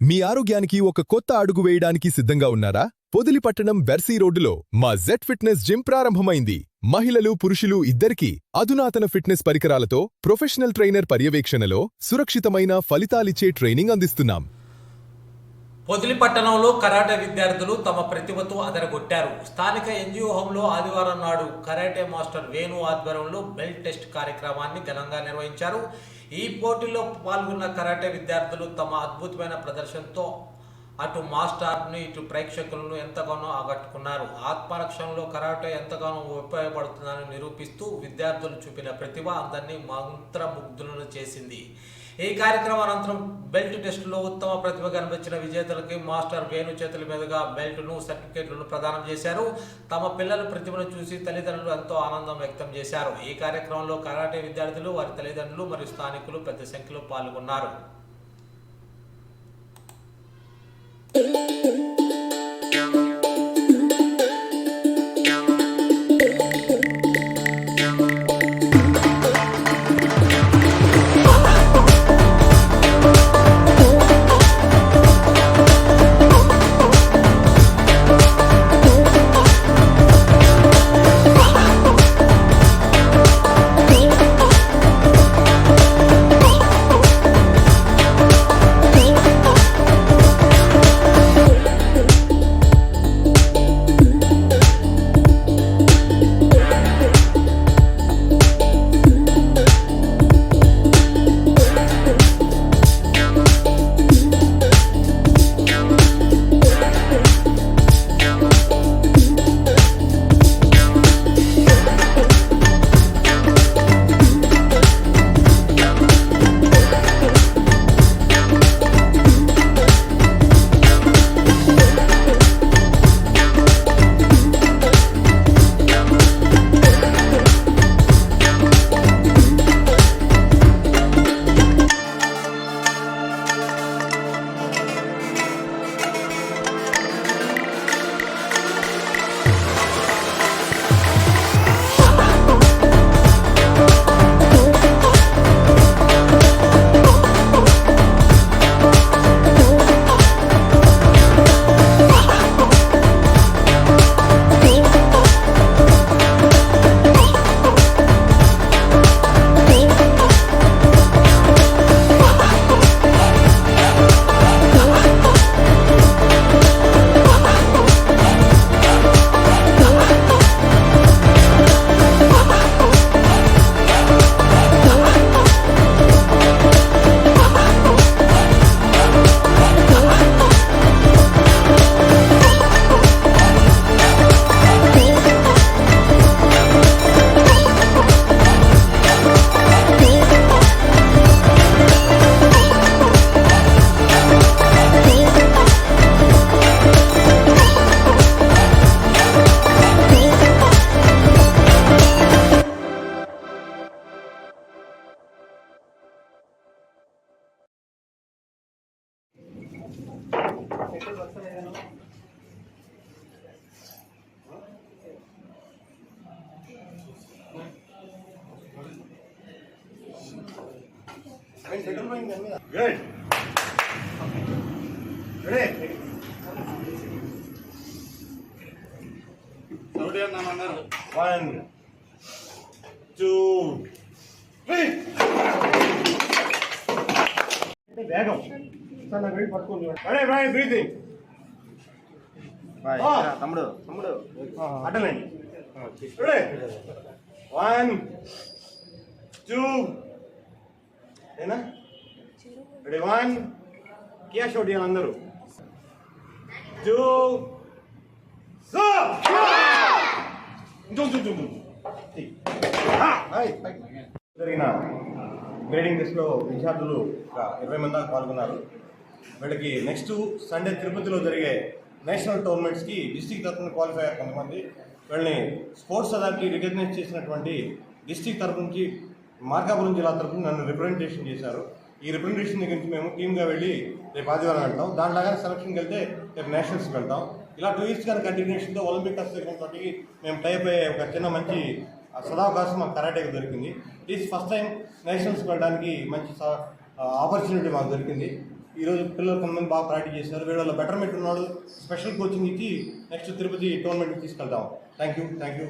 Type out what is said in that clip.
మీ ఆరోగ్యానికి ఒక కొత్త అడుగు వేయడానికి సిద్ధంగా ఉన్నారా? పొదిలిపట్టణం బెర్సీ రోడ్డులో మా జెడ్ ఫిట్నెస్ జిమ్ ప్రారంభమైంది. మహిళలు, పురుషులు ఇద్దరికీ అధునాతన ఫిట్నెస్ పరికరాలతో ప్రొఫెషనల్ ట్రైనర్ పర్యవేక్షణలో సురక్షితమైన ఫలితాలిచ్చే ట్రైనింగ్ అందిస్తున్నాం. పొదిలిపట్టణంలో కరాటే విద్యార్థులు తమ ప్రతిభతో అదరగొట్టారు. స్థానిక ఎన్జిఓ హోంలో ఆదివారం నాడు కరాటే మాస్టర్ వేణు ఆధ్వర్యంలో బెల్ట్ టెస్ట్ కార్యక్రమాన్ని ఘనంగా నిర్వహించారు. ఈ పోటీలో పాల్గొన్న కరాటే విద్యార్థులు తమ అద్భుతమైన ప్రదర్శనతో అటు మాస్టర్ను ఇటు ప్రేక్షకులను ఎంతగానో ఆకట్టుకున్నారు. ఆత్మరక్షణలో కరాటే ఎంతగానో ఉపయోగపడుతుందని నిరూపిస్తూ విద్యార్థులు చూపిన ప్రతిభ అందరినీ మంత్రముగ్ధులను చేసింది. ఈ కార్యక్రమం అనంతరం బెల్ట్ టెస్టులో ఉత్తమ ప్రతిభ కనిపించిన విజేతలకి మాస్టర్ వేణు చేతుల మీదుగా బెల్ట్ను, సర్టిఫికేట్లను ప్రదానం చేశారు. తమ పిల్లల ప్రతిభను చూసి తల్లిదండ్రులు ఎంతో ఆనందం వ్యక్తం చేశారు. ఈ కార్యక్రమంలో కరాటే విద్యార్థులు, వారి తల్లిదండ్రులు మరియు స్థానికులు పెద్ద సంఖ్యలో పాల్గొన్నారు. Good. Ready? One, two, three. వేగం సార్ నాకు పట్టుకోండి. అరే బాయ్ బ్రీతింగ్ బాయ్ తమ్ముడు అటలేండి. రెడీ 1 2 ఏనా రెడీ 1 కియా షాట్ చేయాలి అందరూ 2 సో జరిగిన గ్రేడింగ్ టెస్ట్లో విద్యార్థులు 20 మంది దాకా పాల్గొన్నారు. వీళ్ళకి నెక్స్ట్ సండే తిరుపతిలో జరిగే నేషనల్ టోర్నమెంట్స్కి డిస్టిక్ తరఫున క్వాలిఫై అయ్యారు కొంతమంది. వీళ్ళని స్పోర్ట్స్ అథారిటీ రికగ్నైజ్ చేసినటువంటి డిస్టిక్ తరఫు నుంచి మార్కాపురం జిల్లా తరఫున నన్ను రిప్రజెంటేషన్ చేశారు. ఈ రిప్రజెంటేషన్ దగ్గర నుంచి మేము టీమ్గా వెళ్ళి రేపు ఆదివారం వెళ్తాం. దాంట్లాగానే సెలక్షన్కి వెళ్తే రేపు నేషనల్స్కి వెళ్తాం. ఇలా 2 years కానీ కంటిన్యూషన్తో ఒలింపిక్ అసోసియేషన్ తోటి మేము టైప్ అయ్యే ఒక చిన్న మంచి సదావకాశం మాకు కరాటేకి దొరికింది. ఇట్ ఈస్ ఫస్ట్ టైం నేషనల్స్కి వెళ్ళడానికి మంచి ఆపర్చునిటీ మాకు దొరికింది. ఈరోజు పిల్లలు కొంతమంది బాగా ప్రాక్టీస్ చేశారు. వీళ్ళలో బెటర్మెంట్ ఉన్నాడు, స్పెషల్ కోచింగ్ ఇచ్చి నెక్స్ట్ తిరుపతి టోర్నమెంట్కి తీసుకెళ్తాం. Thank you.